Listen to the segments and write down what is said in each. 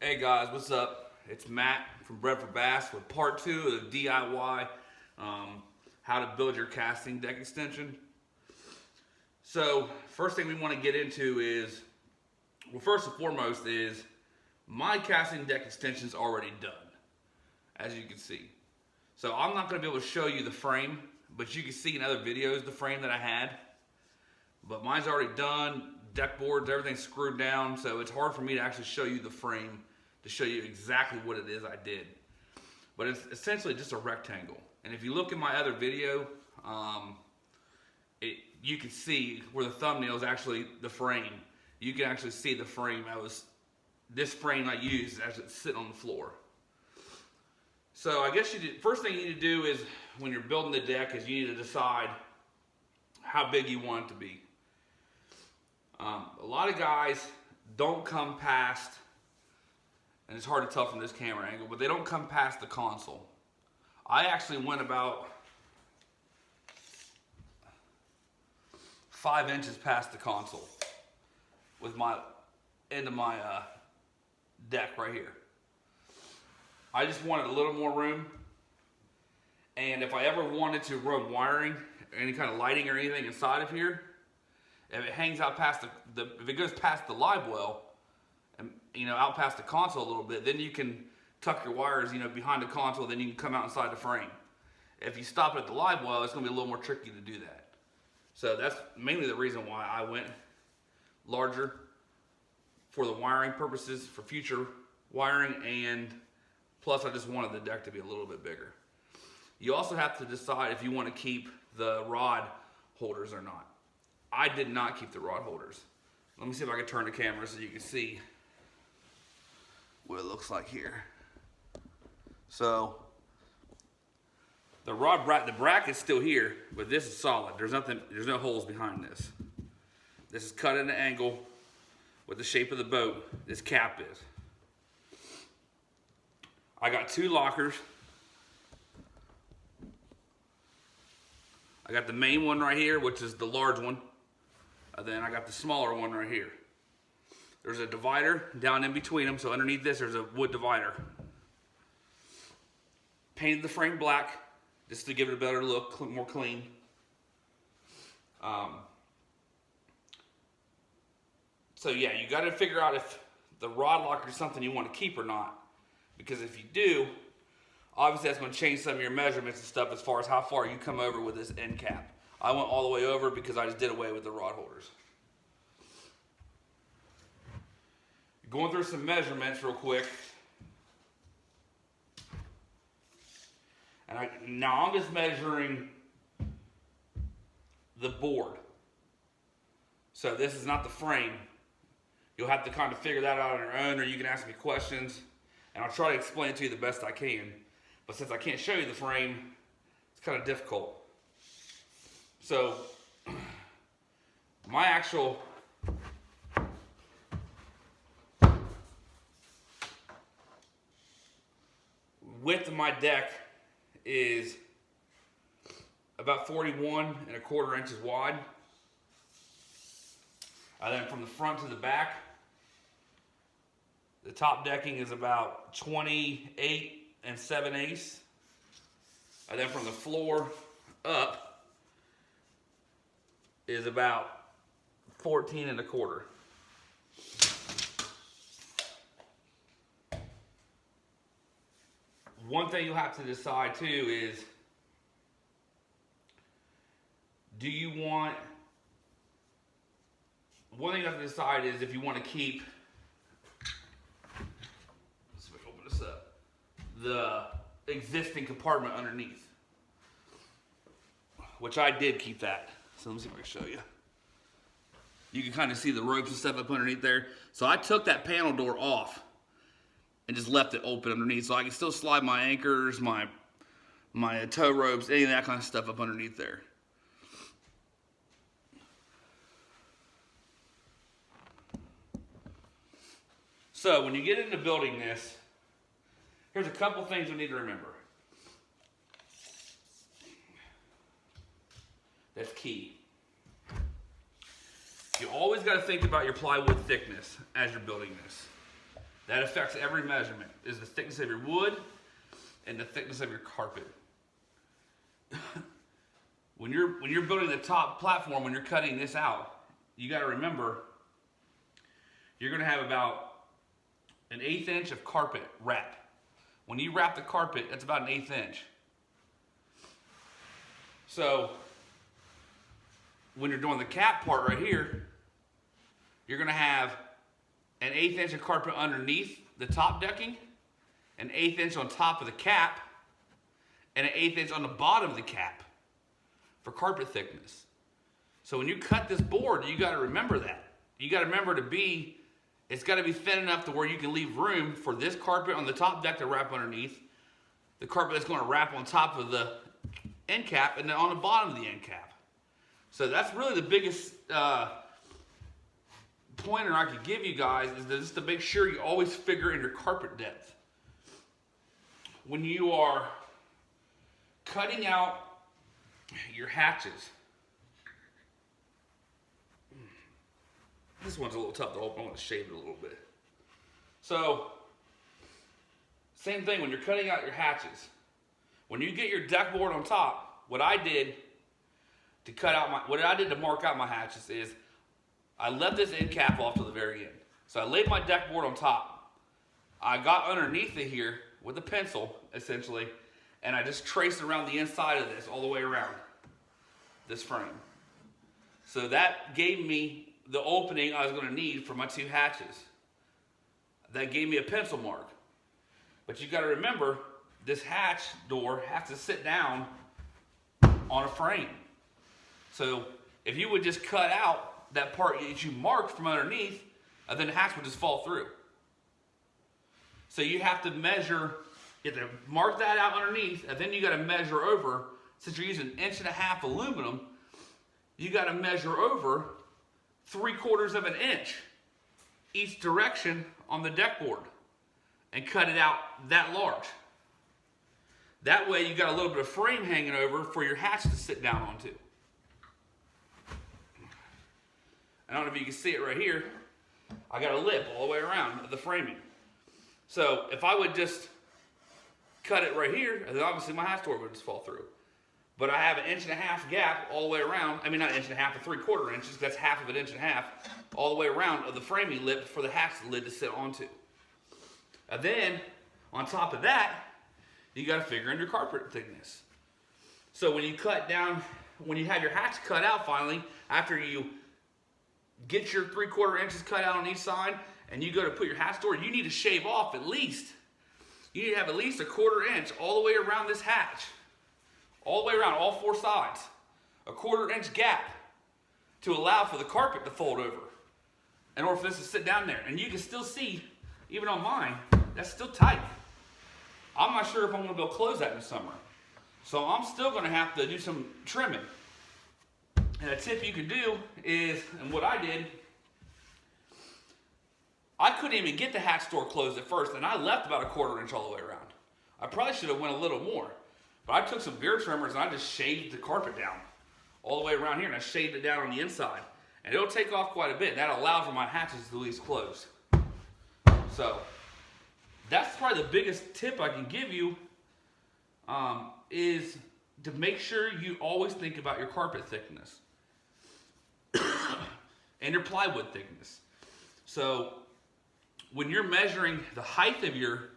Hey guys, what's up? It's Matt from Bread for Bass with part 2 of the DIY how to build your casting deck extension. So first thing we want to get into is, well, first and foremost is my casting deck extension is already done, as you can see. So I'm not going to be able to show you the frame, but you can see in other videos the frame that I had. But mine's already done, deck boards, everything's screwed down, so it's hard for me to actually show you the frame to show you exactly what it is I did. But it's essentially just a rectangle. And if you look in my other video, you can see where the thumbnail is actually the frame. You can actually see the frame. This frame I used as it's sitting on the floor. So I guess first thing you need to do is, when you're building the deck, is you need to decide how big you want it to be. A lot of guys don't come past, and it's hard to tell from this camera angle, but they don't come past the console. I actually went about 5 inches past the console with my end of my deck right here. I just wanted a little more room, and if I ever wanted to run wiring, any kind of lighting or anything inside of here, if it hangs out past if it goes past the live well, and out past the console a little bit, then you can tuck your wires, behind the console, then you can come out inside the frame. If you stop it at the live well, it's going to be a little more tricky to do that. So that's mainly the reason why I went larger, for the wiring purposes, for future wiring, and plus I just wanted the deck to be a little bit bigger. You also have to decide if you want to keep the rod holders or not. I did not keep the rod holders. Let me see if I can turn the camera so you can see what it looks like here. So the bracket's still here, but this is solid. There's no holes behind this. This is cut at an angle with the shape of the boat. This cap is. I got 2 lockers. I got the main one right here, which is the large one. And then I got the smaller one right here. There's a divider down in between them, so underneath this there's a wood divider. Painted the frame black just to give it a better look, more clean. So yeah, you got to figure out if the rod locker is something you want to keep or not. Because if you do, obviously that's going to change some of your measurements and stuff as far as how far you come over with this end cap. I went all the way over because I just did away with the rod holders. Going through some measurements real quick. And now I'm just measuring the board. So this is not the frame. You'll have to kind of figure that out on your own, or you can ask me questions, and I'll try to explain it to you the best I can. But since I can't show you the frame, it's kind of difficult. So my actual width of my deck is about 41¼ inches wide. And then from the front to the back, the top decking is about 28 7/8. And then from the floor up is about 14¼ One thing you'll have to decide too is, one thing you have to decide is if you want to keep, let's see if I can open this up, the existing compartment underneath, which I did keep that. So let me see if I can show you. You can kind of see the ropes and stuff up underneath there. So I took that panel door off and just left it open underneath, so I can still slide my anchors, my tow ropes, any of that kind of stuff up underneath there. So when you get into building this, here's a couple things you need to remember. That's key. You always got to think about your plywood thickness as you're building this. That affects every measurement, is the thickness of your wood and the thickness of your carpet. When you're building the top platform, when you're cutting this out, you got to remember you're going to have about an 1/8 inch of carpet wrap. When you wrap the carpet, that's about an 1/8 inch. So when you're doing the cap part right here, you're going to have an 1/8 inch of carpet underneath the top decking, an 1/8 inch on top of the cap, and an 1/8 inch on the bottom of the cap for carpet thickness. So when you cut this board, you got to remember that. You got to remember it's got to be thin enough to where you can leave room for this carpet on the top deck to wrap underneath, the carpet that's going to wrap on top of the end cap, and then on the bottom of the end cap. So that's really the biggest pointer I could give you guys, is just to make sure you always figure in your carpet depth. When you are cutting out your hatches, this one's a little tough to open. I want to shave it a little bit. So, same thing when you're cutting out your hatches. When you get your deck board on top, what I did to mark out my hatches is I left this end cap off to the very end. So I laid my deck board on top. I got underneath it here with a pencil, essentially, and I just traced around the inside of this all the way around this frame. So that gave me the opening I was going to need for my 2 hatches. That gave me a pencil mark. But you got to remember, this hatch door has to sit down on a frame. So if you would just cut out that part that you marked from underneath, then the hatch would just fall through. So you have to measure, you have to mark that out underneath, and then you got to measure over. Since you're using 1.5 inch aluminum, you got to measure over 3/4 of an inch each direction on the deck board and cut it out that large. That way you got a little bit of frame hanging over for your hatch to sit down onto. I don't know if you can see it right here. I got a lip all the way around the framing. So if I would just cut it right here, then obviously my hatch door would just fall through. But I have an 1.5 inch gap all the way around. I mean, not 1.5 inches, but 3/4 inches. That's half of an 1.5 inches all the way around of the framing lip for the hatch lid to sit onto. And then on top of that, you got to figure in your carpet thickness. So when you cut down, when you have your hatch cut out finally, after you get your 3/4 inches cut out on each side, and you go to put your hatch door, you need to shave off at least. You need to have at least 1/4 inch all the way around this hatch. All the way around, all 4 sides. 1/4 inch gap to allow for the carpet to fold over in order for this to sit down there. And you can still see, even on mine, that's still tight. I'm not sure if I'm going to be able to close that in the summer. So I'm still going to have to do some trimming. And a tip you can do is, and what I did, I couldn't even get the hatch door closed at first, and I left about 1/4 inch all the way around. I probably should have went a little more. But I took some beer trimmers and I just shaved the carpet down all the way around here, and I shaved it down on the inside. And it'll take off quite a bit. That allows for my hatches to at least close. So that's probably the biggest tip I can give you, is to make sure you always think about your carpet thickness and your plywood thickness. So when you're measuring the height of your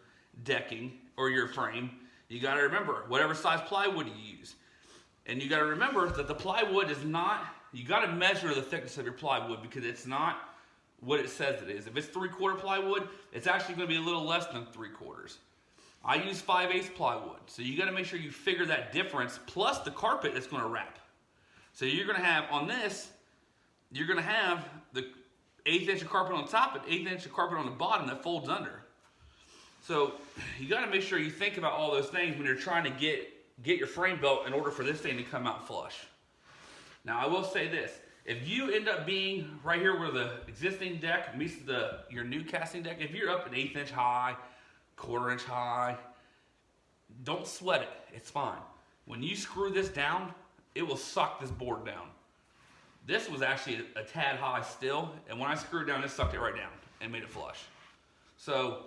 decking or your frame, you got to remember whatever size plywood you use. And you got to remember that the plywood is not, you got to measure the thickness of your plywood, because it's not what it says it is. If it's 3/4 plywood, it's actually going to be a little less than 3/4. I use 5/8 plywood. So you got to make sure you figure that difference plus the carpet that's going to wrap. So you're going to have on this, you're going to have the 1/8 inch of carpet on top and 1/8 inch of carpet on the bottom that folds under. So you got to make sure you think about all those things when you're trying to get your frame built in order for this thing to come out flush. Now I will say this, if you end up being right here where the existing deck meets your new casting deck, if you're up an 1/8 inch high, 1/4 inch high, don't sweat it, it's fine. When you screw this down, it will suck this board down. This was actually a tad high still, and when I screwed down, it sucked it right down and made it flush. So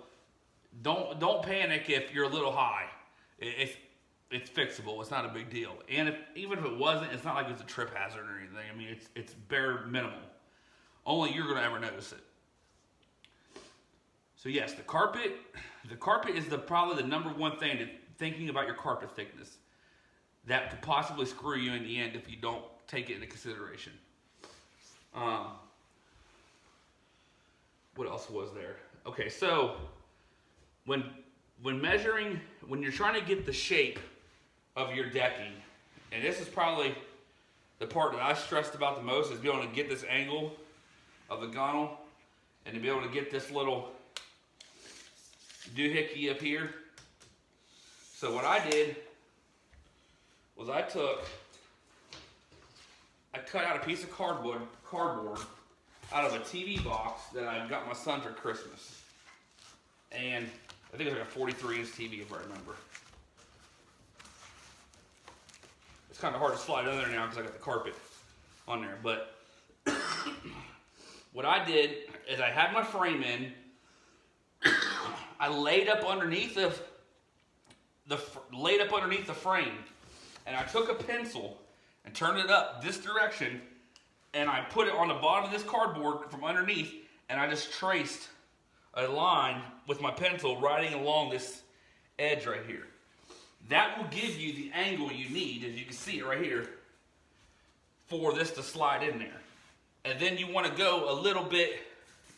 don't panic if you're a little high. It's fixable. It's not a big deal. And even if it wasn't, it's not like it's a trip hazard or anything. I mean, it's bare minimal. Only you're going to ever notice it. So yes, the carpet is probably the number one thing to thinking about your carpet thickness that could possibly screw you in the end if you don't take it into consideration. What else was there? Okay, so when measuring, when you're trying to get the shape of your decking, and this is probably the part that I stressed about the most, is being able to get this angle of the gunnel and to be able to get this little doohickey up here. So what I did was I cut out a piece of cardboard out of a TV box that I got my son for Christmas. And I think it was like a 43-inch TV if I remember. It's kind of hard to slide under there now because I got the carpet on there. But what I did is I had my frame in. I laid up underneath the frame, and I took a pencil and turned it up this direction, and I put it on the bottom of this cardboard from underneath, and I just traced a line with my pencil riding along this edge right here. That will give you the angle you need, as you can see it right here, for this to slide in there. And then you want to go a little bit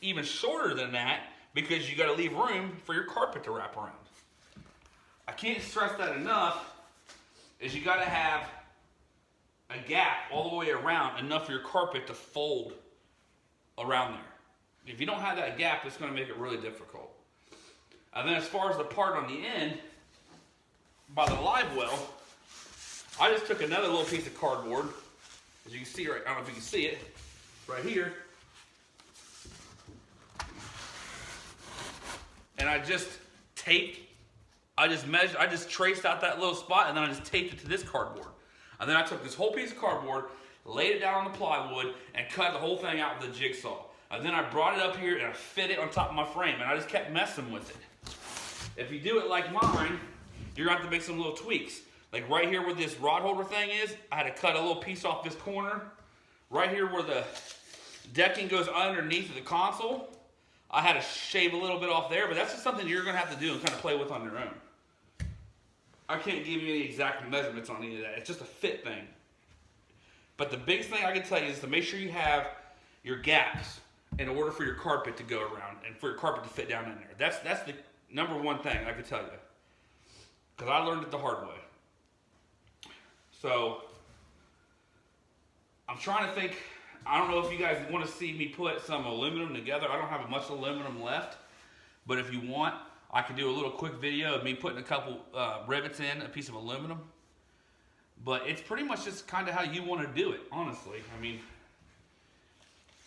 even shorter than that, because you got to leave room for your carpet to wrap around. I can't stress that enough, is you got to have a gap all the way around, enough for your carpet to fold around there. If you don't have that gap, it's going to make it really difficult. And then as far as the part on the end, by the live well, I just took another little piece of cardboard, as you can see right, I don't know if you can see it, right here, and I just traced out that little spot, and then I just taped it to this cardboard. And then I took this whole piece of cardboard, laid it down on the plywood, and cut the whole thing out with a jigsaw. And then I brought it up here and I fit it on top of my frame, and I just kept messing with it. If you do it like mine, you're going to have to make some little tweaks. Like right here where this rod holder thing is, I had to cut a little piece off this corner. Right here where the decking goes underneath the console, I had to shave a little bit off there, but that's just something you're going to have to do and kind of play with on your own. I can't give you any exact measurements on any of that. It's just a fit thing. But the biggest thing I can tell you is to make sure you have your gaps in order for your carpet to go around and for your carpet to fit down in there. That's the number one thing I can tell you, because I learned it the hard way. So I'm trying to think. I don't know if you guys want to see me put some aluminum together. I don't have much aluminum left, but if you want, I can do a little quick video of me putting a couple rivets in a piece of aluminum. But it's pretty much just kind of how you want to do it, honestly. I mean,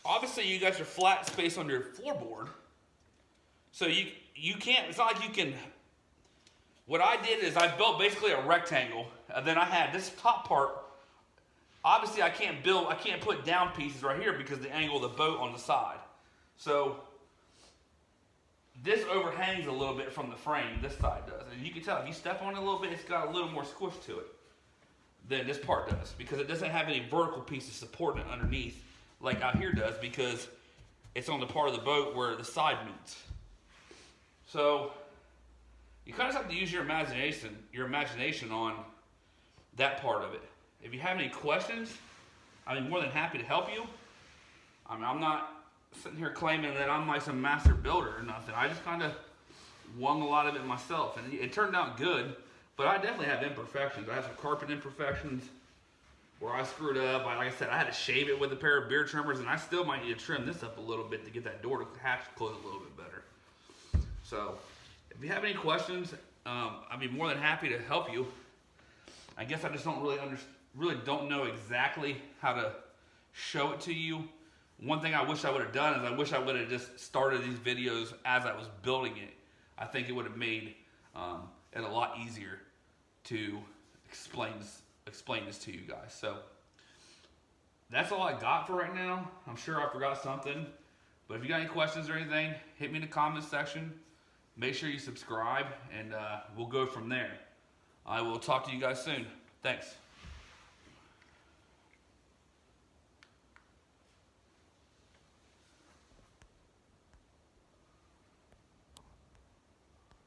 obviously you got your flat space on your floorboard, so you can't, it's not like you can. What I did is I built basically a rectangle, and then I had this top part. Obviously I can't put down pieces right here because the angle of the boat on the side. So this overhangs a little bit from the frame, this side does. And you can tell if you step on it a little bit, it's got a little more squish to it than this part does, because it doesn't have any vertical pieces supporting it underneath like out here does, because it's on the part of the boat where the side meets. So you kind of have to use your imagination on that part of it. If you have any questions, I'd be more than happy to help you. I mean, I'm not sitting here claiming that I'm like some master builder or nothing. I just kind of wung a lot of it myself, and it turned out good, but I definitely have imperfections. I have some carpet imperfections where I screwed up. Like I said, I had to shave it with a pair of beard trimmers, and I still might need to trim this up a little bit to get that door to hatch close a little bit better. So if you have any questions, I'd be more than happy to help you. I guess I just don't really don't know exactly how to show it to you. One thing I wish I would have done is I wish I would have just started these videos as I was building it. I think it would have made it a lot easier to explain this to you guys. So that's all I got for right now. I'm sure I forgot something, But if you got any questions or anything, hit me in the comments section. Make sure you subscribe, and we'll go from there. I will talk to you guys soon. Thanks.